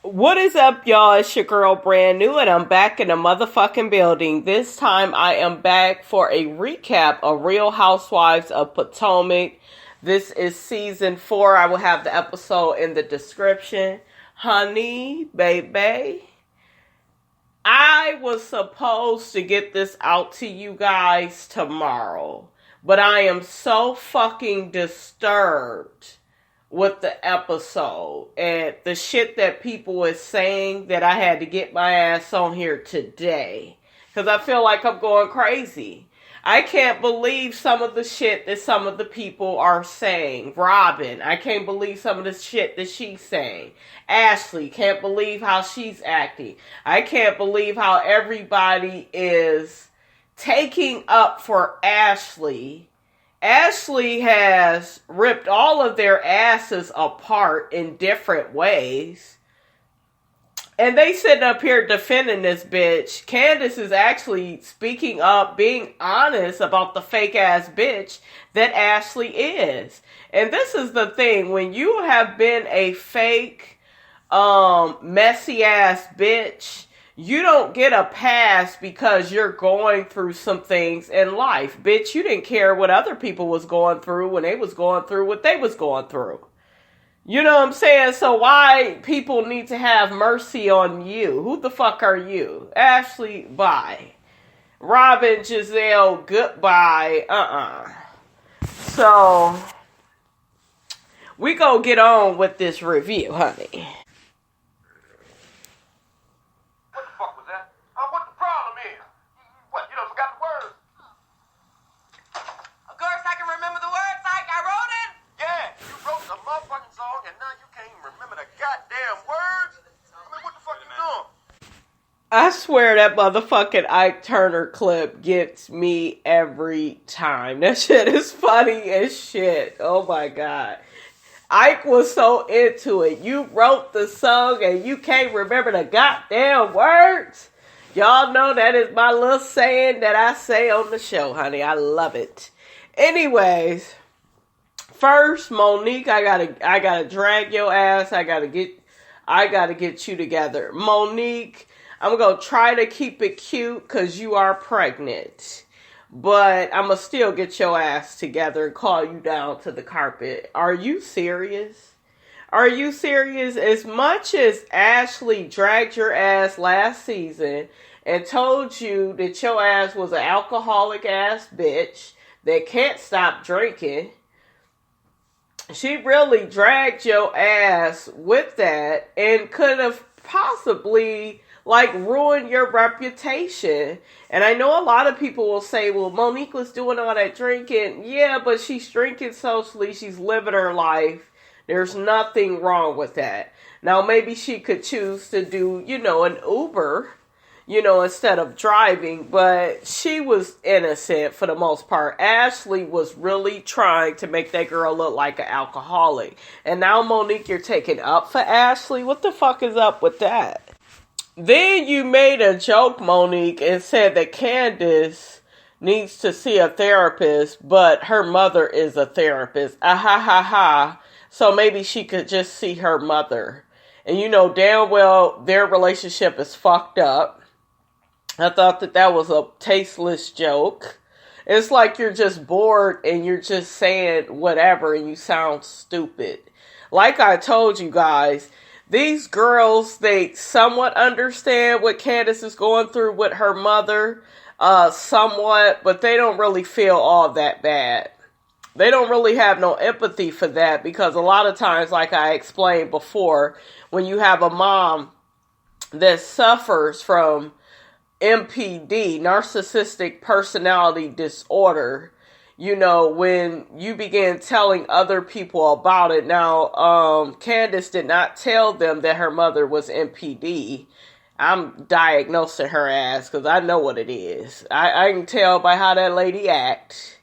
What is up, y'all? It's your girl, Brand New, and I'm back in the motherfucking building. This time, I am back for a recap of Real Housewives of Potomac. This is season 4. I will have the episode in the description. Honey, baby, I was supposed to get this out to you guys tomorrow, but I am so fucking disturbed with the episode and the shit that people is saying that I had to get my ass on here today because I feel like I'm going crazy. I can't believe some of the shit that some of the people are saying. Robin, I can't believe some of the shit that she's saying. Ashley, can't believe how she's acting. I can't believe how everybody is taking up for Ashley. Ashley has ripped all of their asses apart in different ways. And they sitting up here defending this bitch. Candiace is actually speaking up, being honest about the fake ass bitch that Ashley is. And this is the thing. When you have been a fake, messy ass bitch, you don't get a pass because you're going through some things in life. Bitch, you didn't care what other people was going through when they was going through what they was going through. You know what I'm saying? So why people need to have mercy on you? Who the fuck are you? Ashley, bye. Robin, Gizelle, goodbye. So, we gonna get on with this review, honey. I swear that motherfucking Ike Turner clip gets me every time. That shit is funny as shit. Oh my God. Ike was so into it. You wrote the song and you can't remember the goddamn words. Y'all know that is my little saying that I say on the show, honey. I love it. Anyways, first, Monique, I gotta drag your ass. I gotta get you together. Monique, I'm going to try to keep it cute because you are pregnant. But I'm going to still get your ass together and call you down to the carpet. Are you serious? Are you serious? As much as Ashley dragged your ass last season and told you that your ass was an alcoholic ass bitch that can't stop drinking, she really dragged your ass with that and could have possibly ruin your reputation. And I know a lot of people will say, well, Monique was doing all that drinking. Yeah, but she's drinking socially. She's living her life. There's nothing wrong with that. Now, maybe she could choose to do, an Uber, instead of driving. But she was innocent for the most part. Ashley was really trying to make that girl look like an alcoholic. And now, Monique, you're taking up for Ashley? What the fuck is up with that? Then you made a joke, Monique, and said that Candiace needs to see a therapist, but her mother is a therapist. Ah ha ha ha. So maybe she could just see her mother. And you know damn well their relationship is fucked up. I thought that was a tasteless joke. It's like you're just bored and you're just saying whatever and you sound stupid. Like I told you guys, these girls, they somewhat understand what Candiace is going through with her mother, somewhat, but they don't really feel all that bad. They don't really have no empathy for that because a lot of times, like I explained before, when you have a mom that suffers from NPD, narcissistic personality disorder, when you begin telling other people about it. Now, Candiace did not tell them that her mother was NPD. I'm diagnosing her ass because I know what it is. I can tell by how that lady acts.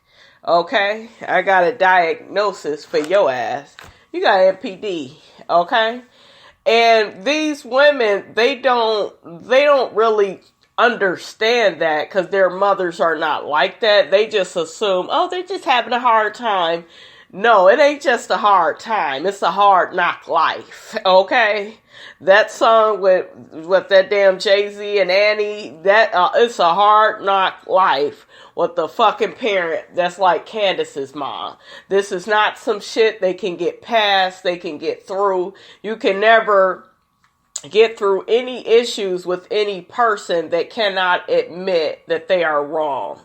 Okay? I got a diagnosis for your ass. You got NPD. Okay? And these women, they don't really understand that because their mothers are not like that. They just assume, oh, they're just having a hard time No, it ain't just a hard time. It's a hard knock life. Okay? That song with that damn Jay-Z and Annie, that it's a hard knock life with the fucking parent that's like Candiace's mom. This is not some shit they can get past, they can get through. You can never get through any issues with any person that cannot admit that they are wrong.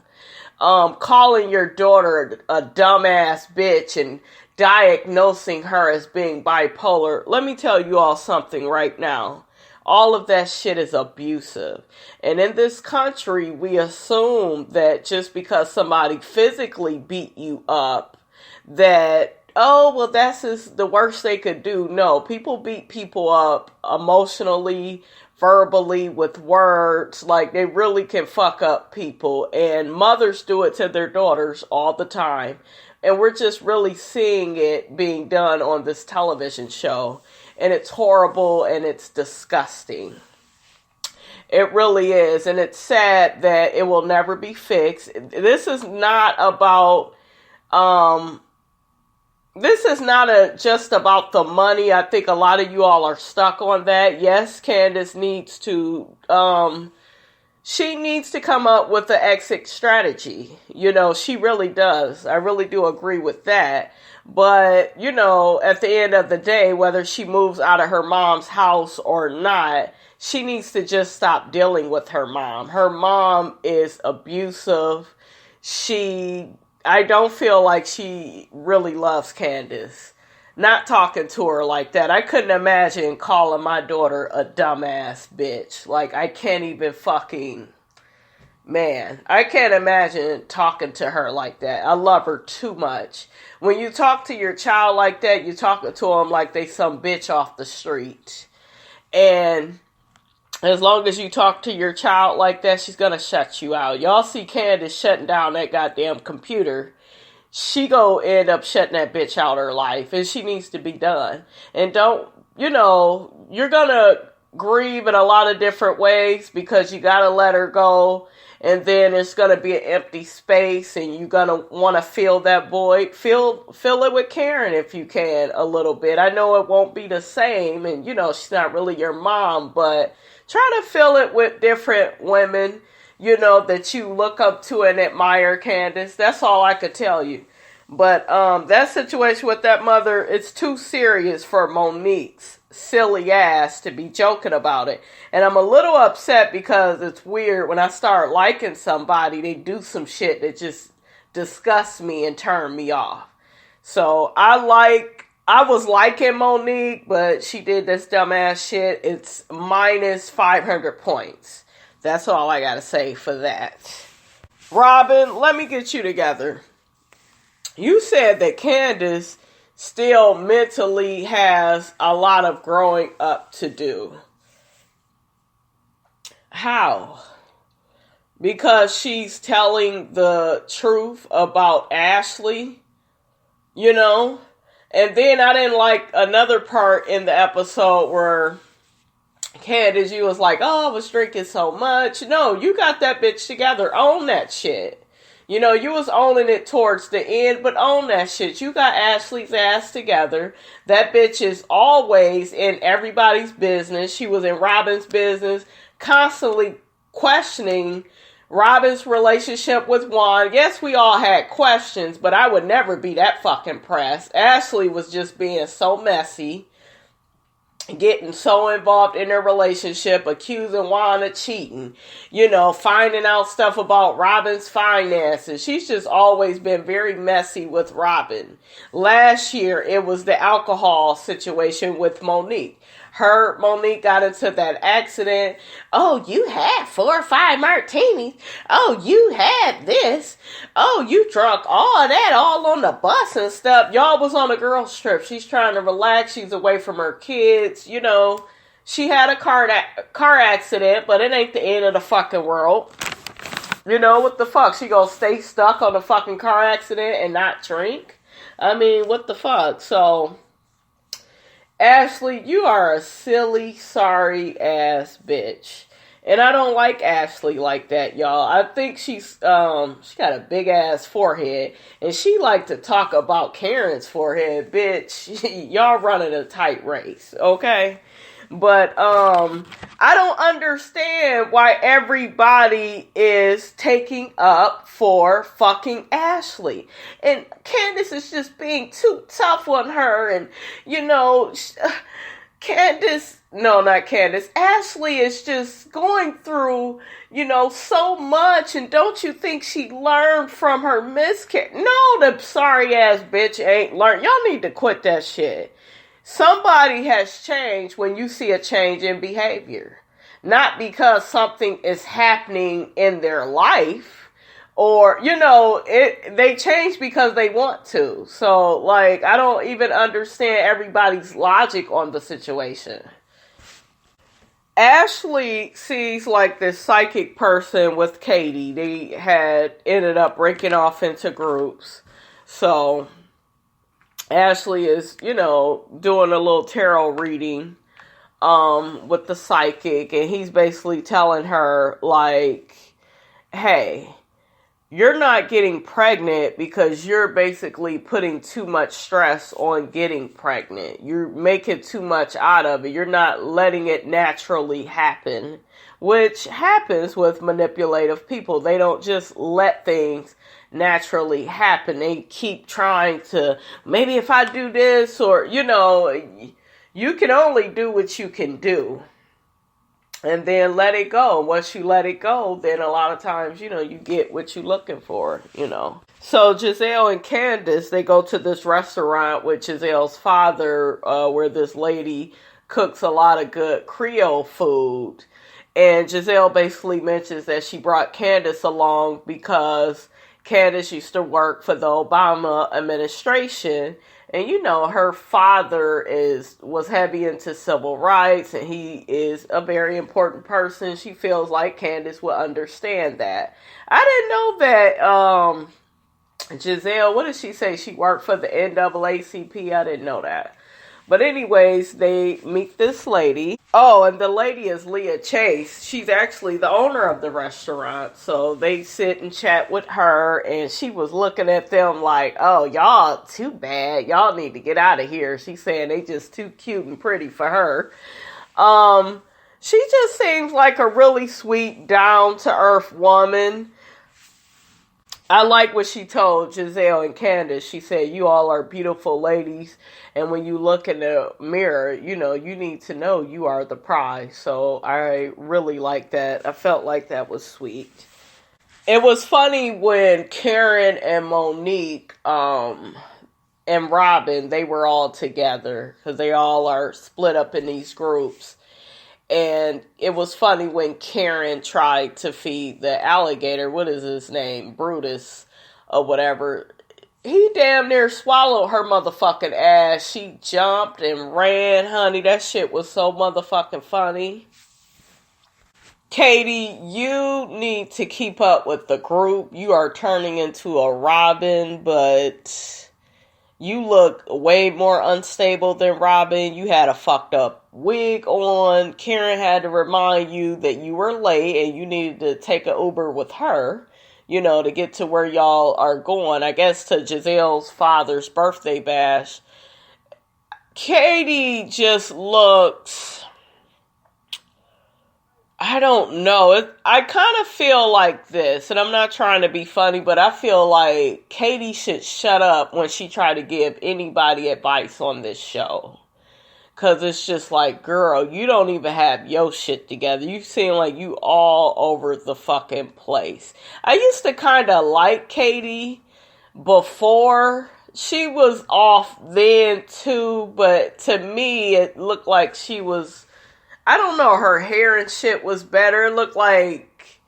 Calling your daughter a dumbass bitch and diagnosing her as being bipolar. Let me tell you all something right now. All of that shit is abusive. And in this country, we assume that just because somebody physically beat you up, that, oh, well, that's the worst they could do. No, people beat people up emotionally, verbally, with words. Like, they really can fuck up people. And mothers do it to their daughters all the time. And we're just really seeing it being done on this television show. And it's horrible and it's disgusting. It really is. And it's sad that it will never be fixed. This is not about, just about the money. I think a lot of you all are stuck on that. Yes, Candiace needs to, she needs to come up with an exit strategy. You know, she really does. I really do agree with that. But, you know, at the end of the day, whether she moves out of her mom's house or not, she needs to just stop dealing with her mom. Her mom is abusive. I don't feel like she really loves Candiace. Not talking to her like that. I couldn't imagine calling my daughter a dumbass bitch. Like, I can't even fucking... Man, I can't imagine talking to her like that. I love her too much. When you talk to your child like that, you're talking to them like they some bitch off the street. And as long as you talk to your child like that, she's going to shut you out. Y'all see Candiace shutting down that goddamn computer. She gonna end up shutting that bitch out her life. And she needs to be done. And don't, you know, you're going to grieve in a lot of different ways because you got to let her go. And then there's going to be an empty space and you're going to want to fill that void. Fill it with Karen if you can a little bit. I know it won't be the same and, you know, she's not really your mom, but try to fill it with different women, you know, that you look up to and admire, Candiace. That's all I could tell you. But that situation with that mother, it's too serious for Monique's silly ass to be joking about it. And I'm a little upset because it's weird when I start liking somebody, they do some shit that just disgusts me and turn me off. So I was liking Monique, but she did this dumbass shit. It's minus 500 points. That's all I gotta say for that. Robin, let me get you together. You said that Candiace still mentally has a lot of growing up to do. How? Because she's telling the truth about Ashley, you know? And then I didn't like another part in the episode where Candiace, you was like, oh, I was drinking so much. No, you got that bitch together. Own that shit. You know, you was owning it towards the end, but own that shit. You got Ashley's ass together. That bitch is always in everybody's business. She was in Robin's business, constantly questioning Robin's relationship with Juan. Yes, we all had questions, but I would never be that fucking pressed. Ashley was just being so messy, getting so involved in their relationship, accusing Juan of cheating, you know, finding out stuff about Robin's finances. She's just always been very messy with Robin. Last year, it was the alcohol situation with Monique. Monique got into that accident. Oh, you had 4 or 5 martinis. Oh, you had this. Oh, you drunk all that all on the bus and stuff. Y'all was on a girls trip. She's trying to relax. She's away from her kids. You know, she had a car accident, but it ain't the end of the fucking world. You know, what the fuck? She gonna stay stuck on a fucking car accident and not drink? I mean, what the fuck? So, Ashley, you are a silly, sorry ass bitch. And I don't like Ashley like that, y'all. I think she got a big ass forehead, and she like to talk about Karen's forehead, bitch. Y'all running a tight race, okay? But I don't understand why everybody is taking up for fucking Ashley. And Candiace is just being too tough on her. And, you know, Candiace, no, not Candiace. Ashley is just going through, you know, so much. And don't you think she learned from her miscarriage? No, the sorry ass bitch ain't learned. Y'all need to quit that shit. Somebody has changed when you see a change in behavior. Not because something is happening in their life, or, you know, they change because they want to. So, like, I don't even understand everybody's logic on the situation. Ashley sees, like, this psychic person with Katie. They had ended up breaking off into groups. So Ashley is, you know, doing a little tarot reading with the psychic, and he's basically telling her, like, hey, you're not getting pregnant because you're basically putting too much stress on getting pregnant. You're making too much out of it. You're not letting it naturally happen, which happens with manipulative people. They don't just let things naturally happen. They keep trying to, maybe if I do this, or, you know, you can only do what you can do. And then let it go. Once you let it go, then a lot of times, you know, you get what you're looking for, you know. So Gizelle and Candiace, they go to this restaurant with Giselle's father, where this lady cooks a lot of good Creole food. And Gizelle basically mentions that she brought Candiace along because Candiace used to work for the Obama administration. And, you know, her father was heavy into civil rights, and he is a very important person. She feels like Candiace would understand that. I didn't know that Gizelle, what did she say? She worked for the NAACP. I didn't know that. But anyways, they meet this lady. Oh, and the lady is Leah Chase. She's actually the owner of the restaurant. So they sit and chat with her, and she was looking at them like, oh, y'all too bad. Y'all need to get out of here. She's saying they just too cute and pretty for her. She just seems like a really sweet, down-to-earth woman. I like what she told Gizelle and Candiace. She said, you all are beautiful ladies. And when you look in the mirror, you know, you need to know you are the prize. So I really like that. I felt like that was sweet. It was funny when Karen and Monique and Robin, they were all together. Because they all are split up in these groups. And it was funny when Karen tried to feed the alligator, what is his name, Brutus, or whatever. He damn near swallowed her motherfucking ass. She jumped and ran, honey. That shit was so motherfucking funny. Katie, you need to keep up with the group. You are turning into a Robin, but you look way more unstable than Robin. You had a fucked up wig on. Karen had to remind you that you were late and you needed to take an Uber with her, you know, to get to where y'all are going. I guess to Giselle's father's birthday bash. Katie just looks, I don't know. I kind of feel like this, and I'm not trying to be funny, but I feel like Katie should shut up when she tried to give anybody advice on this show. Because it's just like, girl, you don't even have your shit together. You seem like you all over the fucking place. I used to kind of like Katie before. She was off then too, but to me, it looked like she was, I don't know, her hair and shit was better. It looked like,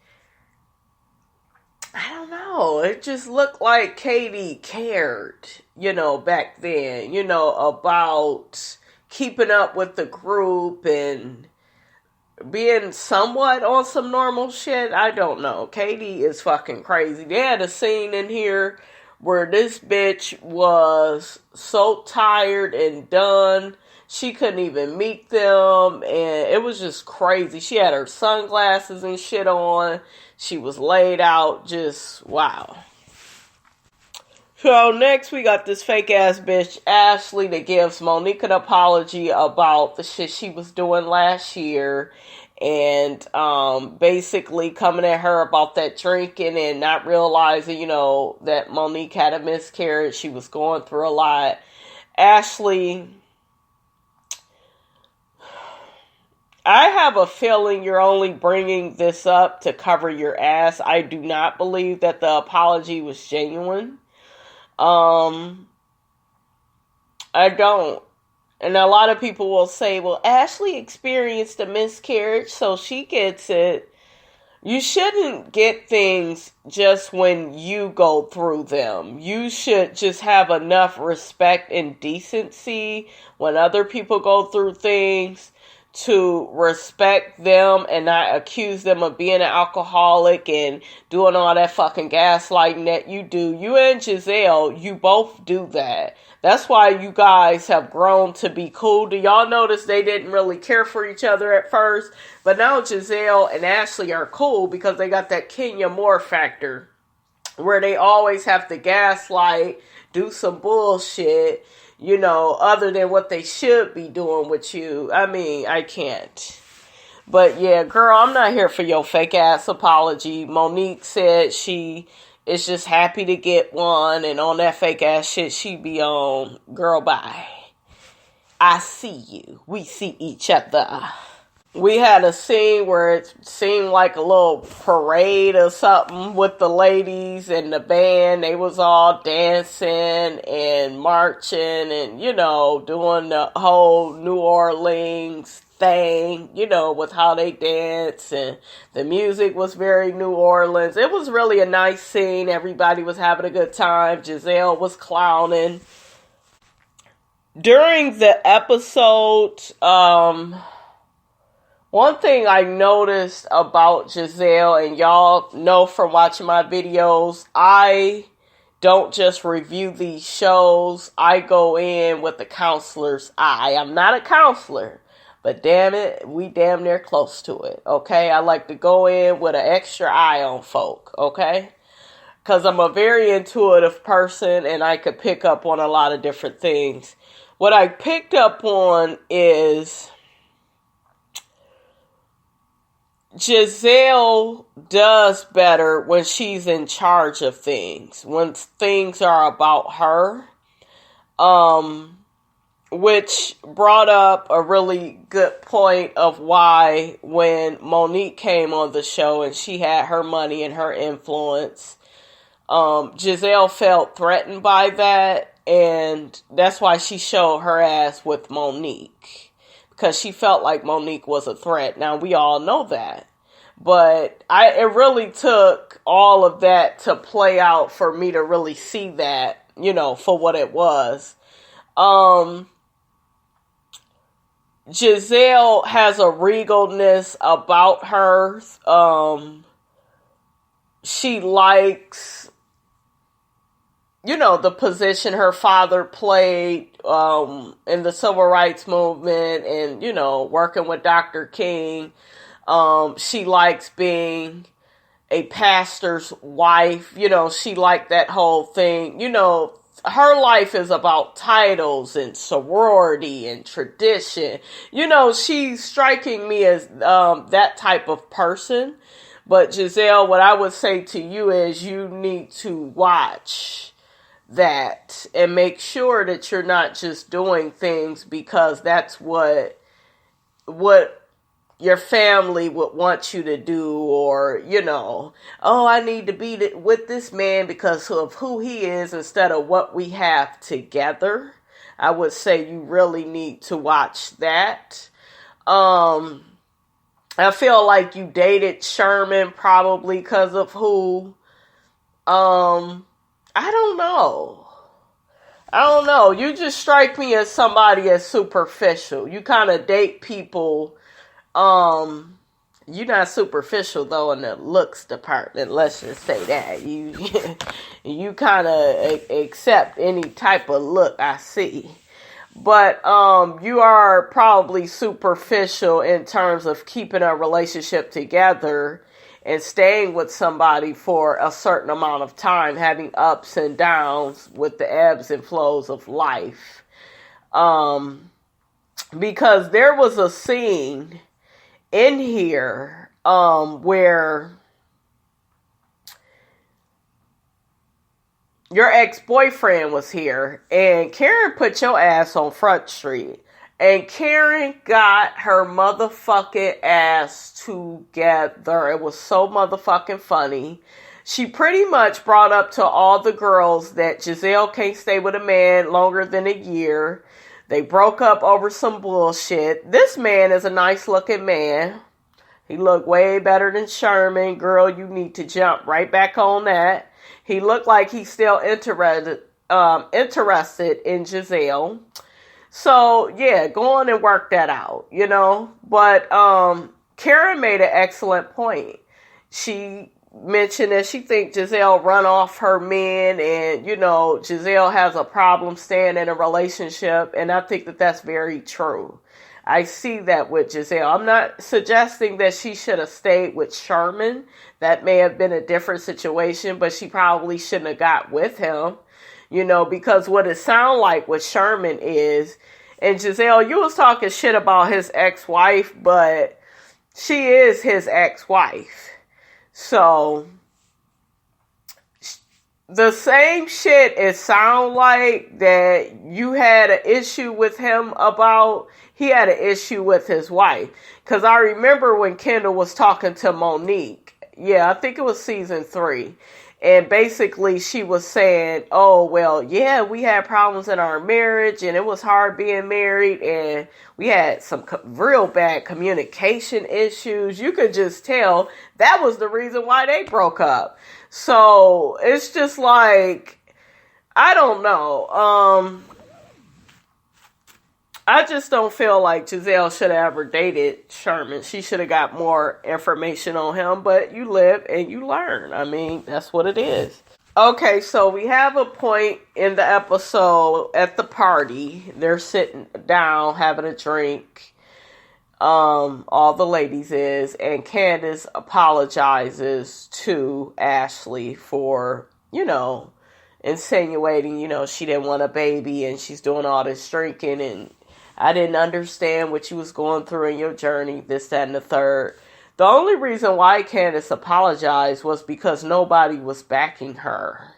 I don't know, it just looked like Katie cared, you know, back then, you know, about keeping up with the group and being somewhat on some normal shit. I don't know. Katie is fucking crazy. They had a scene in here where this bitch was so tired and done. She couldn't even meet them, and it was just crazy. She had her sunglasses and shit on. She was laid out, just wow. So next we got this fake ass bitch Ashley that gives Monique an apology about the shit she was doing last year, and basically coming at her about that drinking and not realizing, you know, that Monique had a miscarriage. She was going through a lot. Ashley, I have a feeling you're only bringing this up to cover your ass. I do not believe that the apology was genuine. I don't. And a lot of people will say, well, Ashley experienced a miscarriage, so she gets it. You shouldn't get things just when you go through them. You should just have enough respect and decency when other people go through things to respect them and not accuse them of being an alcoholic and doing all that fucking gaslighting that you do. You and Gizelle, you both do that. That's why you guys have grown to be cool. Do y'all notice they didn't really care for each other at first? But now Gizelle and Ashley are cool because they got that Kenya Moore factor where they always have to gaslight, do some bullshit, you know, other than what they should be doing with you. I mean, I can't. But yeah, girl, I'm not here for your fake ass apology. Monique said she is just happy to get one, and on that fake ass shit she be on. Girl, bye. I see you. We see each other. We had a scene where it seemed like a little parade or something with the ladies and the band. They was all dancing and marching and, you know, doing the whole New Orleans thing, you know, with how they dance, and the music was very New Orleans. It was really a nice scene. Everybody was having a good time. Gizelle was clowning. During the episode, one thing I noticed about Gizelle, and y'all know from watching my videos, I don't just review these shows. I go in with the counselor's eye. I'm not a counselor, but damn it, we damn near close to it, okay? I like to go in with an extra eye on folk, okay? Because I'm a very intuitive person, and I could pick up on a lot of different things. What I picked up on is Gizelle does better when she's in charge of things, when things are about her, which brought up a really good point of why when Monique came on the show and she had her money and her influence, Gizelle felt threatened by that, and that's why she showed her ass with Monique. Because she felt like Monique was a threat. Now, we all know that. But it really took all of that to play out for me to really see that, you know, for what it was. Gizelle has a regalness about her. She likes, you know, the position her father played in the civil rights movement and, you know, working with Dr. King. She likes being a pastor's wife. You know, she liked that whole thing. You know, her life is about titles and sorority and tradition. You know, she's striking me as that type of person. But Gizelle, what I would say to you is you need to watch that and make sure that you're not just doing things because that's what your family would want you to do, or, you know, oh, I need to be with this man because of who he is instead of what we have together. I would say you really need to watch that. I feel like you dated Sherman probably because of who, I don't know. You just strike me as somebody as superficial. You kind of date people. You're not superficial though in the looks department. Let's just say that you kind of accept any type of look I see. But you are probably superficial in terms of keeping a relationship together and staying with somebody for a certain amount of time, having ups and downs with the ebbs and flows of life. Because there was a scene in here where your ex-boyfriend was here and Karen put your ass on Front Street. And Karen got her motherfucking ass together. It was so motherfucking funny. She pretty much brought up to all the girls that Gizelle can't stay with a man longer than a year. They broke up over some bullshit. This man is a nice looking man. He looked way better than Sherman. Girl, you need to jump right back on that. He looked like he's still interested in Gizelle. So, yeah, go on and work that out, you know. But Karen made an excellent point. She mentioned that she thinks Gizelle run off her men and, you know, Gizelle has a problem staying in a relationship. And I think that that's very true. I see that with Gizelle. I'm not suggesting that she should have stayed with Sherman. That may have been a different situation, but she probably shouldn't have got with him. You know, because what it sounds like with Sherman is, and Gizelle, you was talking shit about his ex-wife, but she is his ex-wife. So, the same shit it sound like that you had an issue with him about, he had an issue with his wife. Because I remember when Kendall was talking to Monique. Yeah, I think it was season 3. And basically she was saying, oh, well, yeah, we had problems in our marriage and it was hard being married and we had some real bad communication issues. You could just tell that was the reason why they broke up. So it's just like, I don't know. I just don't feel like Gizelle should have ever dated Sherman. She should have got more information on him, but you live and you learn. I mean, that's what it is. Okay, so we have a point in the episode at the party. They're sitting down, having a drink. All the ladies is, and Candiace apologizes to Ashley for, you know, insinuating, you know, she didn't want a baby and she's doing all this drinking and I didn't understand what you was going through in your journey, this, that, and the third. The only reason why Candiace apologized was because nobody was backing her.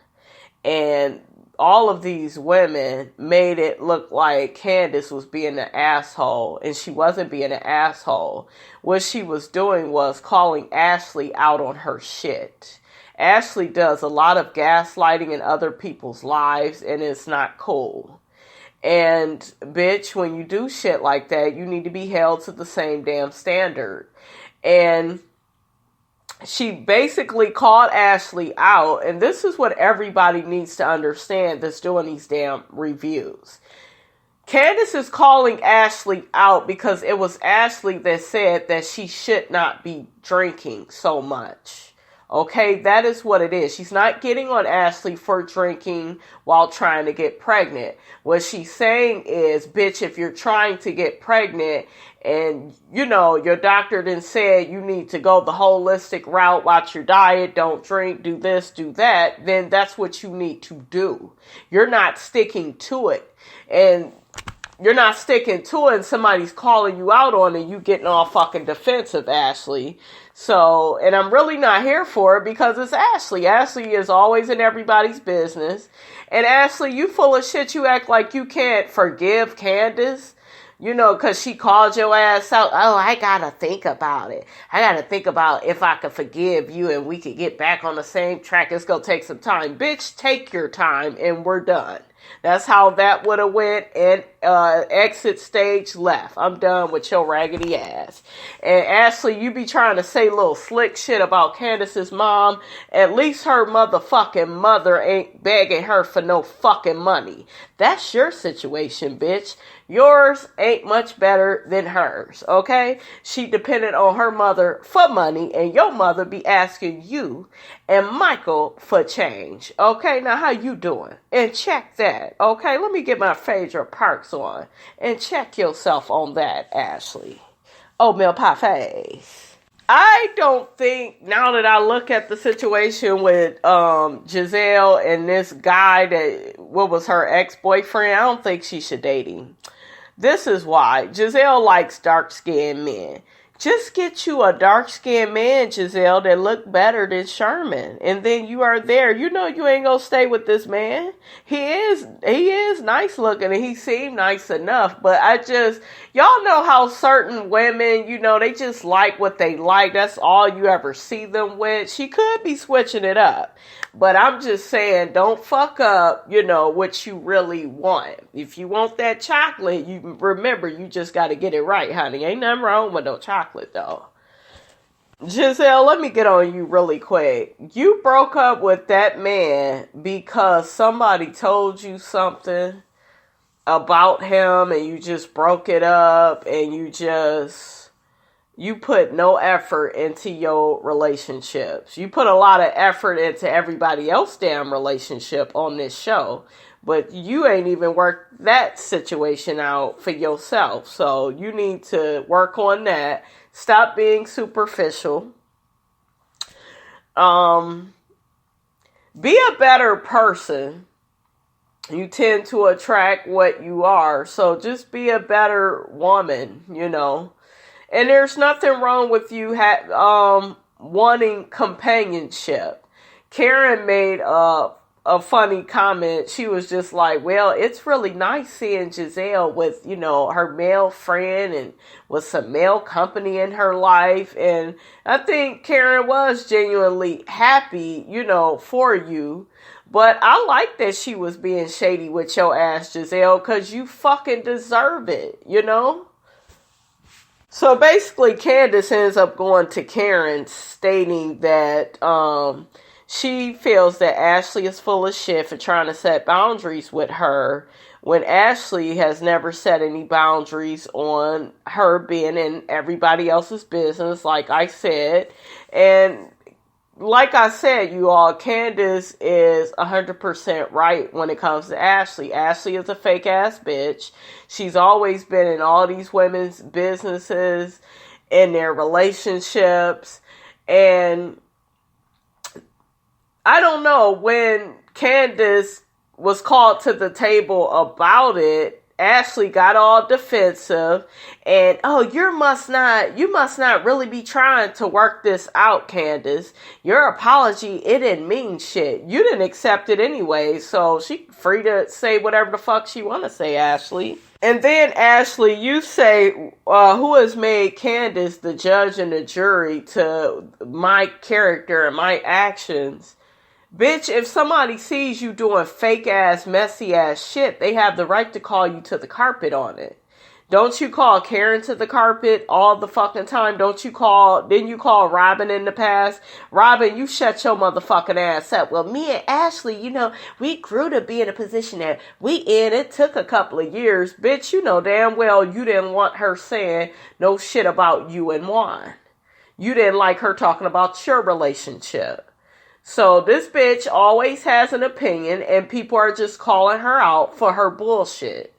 And all of these women made it look like Candiace was being an asshole. And she wasn't being an asshole. What she was doing was calling Ashley out on her shit. Ashley does a lot of gaslighting in other people's lives, and it's not cool. And, bitch, when you do shit like that, you need to be held to the same damn standard. And she basically called Ashley out, and this is what everybody needs to understand that's doing these damn reviews. Candiace is calling Ashley out because it was Ashley that said that she should not be drinking so much. Okay, that is what it is. She's not getting on Ashley for drinking while trying to get pregnant. What she's saying is, bitch, if you're trying to get pregnant and, you know, your doctor then said you need to go the holistic route, watch your diet, don't drink, do this, do that, then that's what you need to do. You're not sticking to it. And you're not sticking to it and somebody's calling you out on it, you getting all fucking defensive, Ashley. So, and I'm really not here for it because it's Ashley. Ashley is always in everybody's business. And Ashley, you full of shit. You act like you can't forgive Candiace. You know, because she called your ass out. Oh, I gotta think about it. I gotta think about if I could forgive you and we could get back on the same track. It's gonna take some time. Bitch, take your time and we're done. That's how that would have went, and exit stage left. I'm done with your raggedy ass. And Ashley, you be trying to say little slick shit about Candiace's mom. At least her motherfucking mother ain't begging her for no fucking money. That's your situation, bitch. Yours ain't much better than hers, okay? She depended on her mother for money, and your mother be asking you and Michael for change. Okay, now how you doing? And check that. Okay, let me get my Phaedra Parks on. And check yourself on that, Ashley. Oatmeal pie face. I don't think, now that I look at the situation with Gizelle and this guy that, what was her ex-boyfriend, I don't think she should date him. This is why. Gizelle likes dark-skinned men. Just get you a dark-skinned man, Gizelle, that look better than Sherman. And then you are there. You know you ain't gonna stay with this man. He is nice looking and he seemed nice enough. But y'all know how certain women, they just like what they like. That's all you ever see them with. She could be switching it up. But I'm just saying, don't fuck up, what you really want. If you want that chocolate, you remember, you just got to get it right, honey. Ain't nothing wrong with no chocolate, though. Gizelle, let me get on you really quick. You broke up with that man because somebody told you something about him and you just broke it up and you put no effort into your relationships. You put a lot of effort into everybody else's damn relationship on this show. But you ain't even worked that situation out for yourself. So you need to work on that. Stop being superficial. Be a better person. You tend to attract what you are. So just be a better woman, And there's nothing wrong with you wanting companionship. Karen made a funny comment. She was just like, well, it's really nice seeing Gizelle with, her male friend and with some male company in her life. And I think Karen was genuinely happy, for you. But I like that she was being shady with your ass, Gizelle, because you fucking deserve it, So basically, Candiace ends up going to Karen stating that she feels that Ashley is full of shit for trying to set boundaries with her when Ashley has never set any boundaries on her being in everybody else's business, like I said. And like I said, you all, Candiace is 100% right when it comes to Ashley. Ashley is a fake ass bitch. She's always been in all these women's businesses, in their relationships. And I don't know, when Candiace was called to the table about it, Ashley got all defensive and, you must not really be trying to work this out, Candiace. Your apology, it didn't mean shit. You didn't accept it anyway, so she free to say whatever the fuck she want to say, Ashley. And then, Ashley, you say, who has made Candiace the judge and the jury to my character and my actions? Bitch, if somebody sees you doing fake ass, messy ass shit, they have the right to call you to the carpet on it. Don't you call Karen to the carpet all the fucking time? Didn't you call Robin in the past? Robin, you shut your motherfucking ass up. Well, me and Ashley, we grew to be in a position that we in. It took a couple of years. Bitch, you know damn well you didn't want her saying no shit about you and Juan. You didn't like her talking about your relationship. So this bitch always has an opinion and people are just calling her out for her bullshit.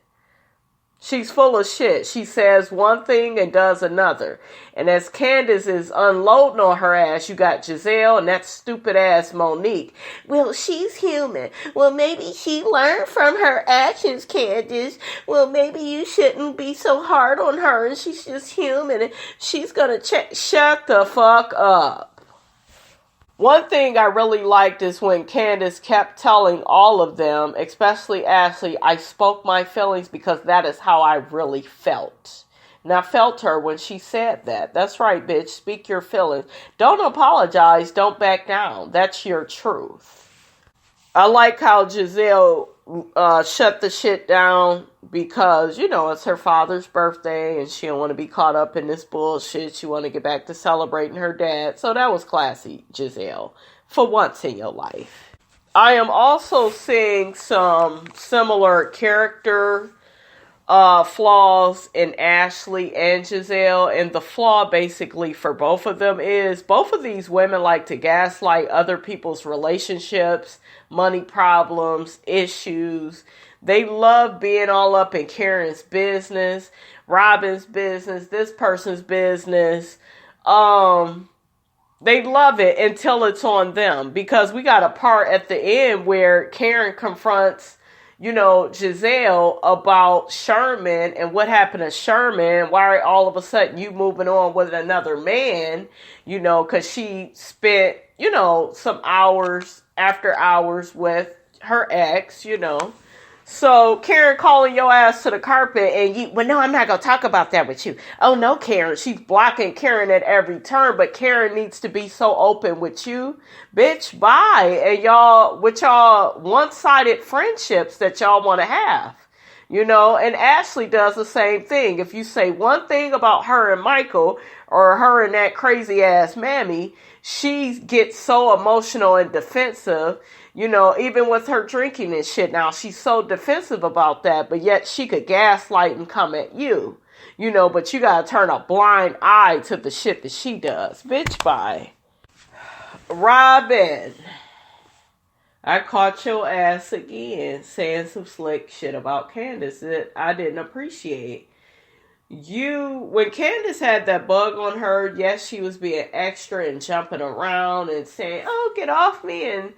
She's full of shit. She says one thing and does another. And as Candiace is unloading on her ass, you got Gizelle and that stupid ass Monique. Well, she's human. Well, maybe she learned from her actions, Candiace. Well, maybe you shouldn't be so hard on her and she's just human and she's gonna shut the fuck up. One thing I really liked is when Candiace kept telling all of them, especially Ashley, I spoke my feelings because that is how I really felt. And I felt her when she said that. That's right, bitch. Speak your feelings. Don't apologize. Don't back down. That's your truth. I like how Gizelle shut the shit down because, it's her father's birthday and she don't want to be caught up in this bullshit. She want to get back to celebrating her dad. So that was classy, Gizelle, for once in your life. I am also seeing some similar character flaws in Ashley and Gizelle, and the flaw basically for both of them is both of these women like to gaslight other people's relationships, money problems, issues. They love being all up in Karen's business, Robin's business, this person's business. They love it until it's on them, because we got a part at the end where Karen confronts, Gizelle about Sherman and what happened to Sherman. Why all of a sudden you moving on with another man, because she spent, some hours after hours with her ex, So Karen calling your ass to the carpet and well, no, I'm not going to talk about that with you. Oh no, Karen. She's blocking Karen at every turn, but Karen needs to be so open with you. Bitch, bye. And y'all, with y'all one-sided friendships that y'all want to have, and Ashley does the same thing. If you say one thing about her and Michael or her and that crazy ass mammy, she gets so emotional and defensive. Even with her drinking and shit now, she's so defensive about that, but yet she could gaslight and come at you, but you gotta turn a blind eye to the shit that she does. Bitch, bye. Robin, I caught your ass again saying some slick shit about Candiace that I didn't appreciate. When Candiace had that bug on her, yes, she was being extra and jumping around and saying, oh, get off me,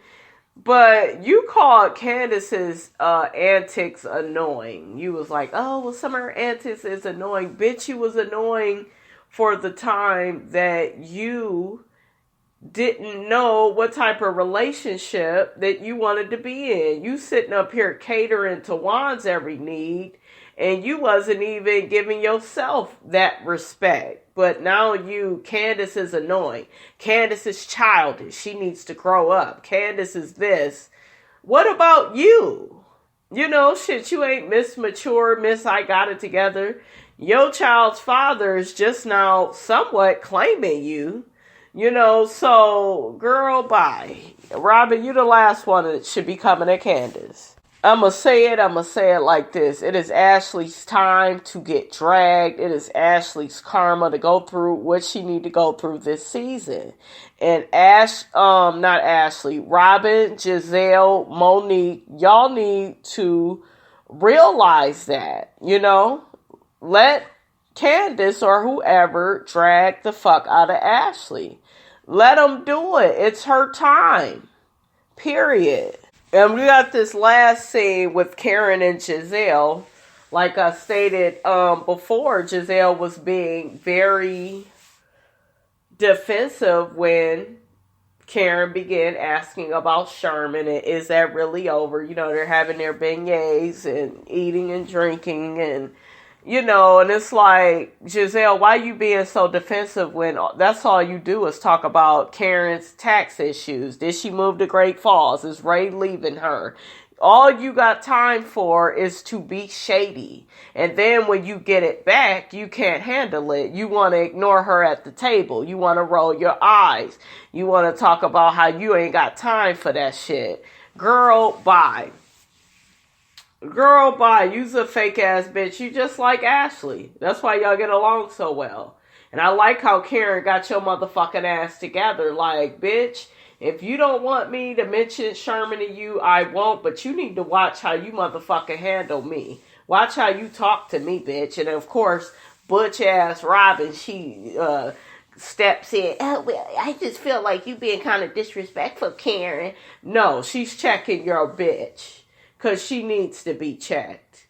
but you called Candiace's antics annoying. You was like, oh, well, some of her antics is annoying. Bitch, you was annoying for the time that you didn't know what type of relationship that you wanted to be in. You sitting up here catering to Juan's every need, and you wasn't even giving yourself that respect. But now Candiace is annoying. Candiace is childish. She needs to grow up. Candiace is this. What about you? Shit, you ain't Miss Mature, Miss I got it together. Your child's father is just now somewhat claiming you. So, girl, bye. Robin, you the last one that should be coming at Candiace. I'm going to say it like this. It is Ashley's time to get dragged. It is Ashley's karma to go through what she need to go through this season. And Robin, Gizelle, Monique, y'all need to realize that, let Candiace or whoever drag the fuck out of Ashley. Let them do it. It's her time. Period. And we got this last scene with Karen and Gizelle. Like I stated before, Gizelle was being very defensive when Karen began asking about Sherman and is that really over? They're having their beignets and eating and drinking and and it's like, Gizelle, why you being so defensive when that's all you do is talk about Karen's tax issues? Did she move to Great Falls? Is Ray leaving her? All you got time for is to be shady. And then when you get it back, you can't handle it. You want to ignore her at the table. You want to roll your eyes. You want to talk about how you ain't got time for that shit. Girl, bye. Girl, bye. You's a fake ass bitch. You just like Ashley. That's why y'all get along so well. And I like how Karen got your motherfucking ass together. Like, bitch, if you don't want me to mention Sherman to you, I won't. But you need to watch how you motherfucking handle me. Watch how you talk to me, bitch. And of course, butch ass Robin, she steps in. Oh, well, I just feel like you being kind of disrespectful, Karen. No, she's checking your bitch. Because she needs to be checked.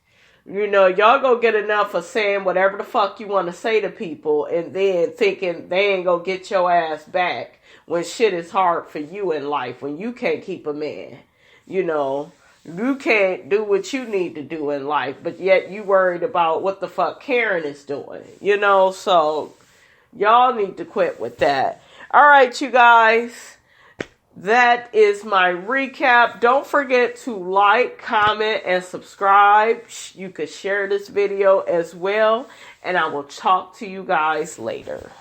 Y'all go get enough of saying whatever the fuck you want to say to people and then thinking they ain't gonna get your ass back when shit is hard for you in life, when you can't keep a man. You can't do what you need to do in life, but yet you worried about what the fuck Karen is doing. So y'all need to quit with that. All right, you guys. That is my recap. Don't forget to like, comment, and subscribe. You could share this video as well. And I will talk to you guys later.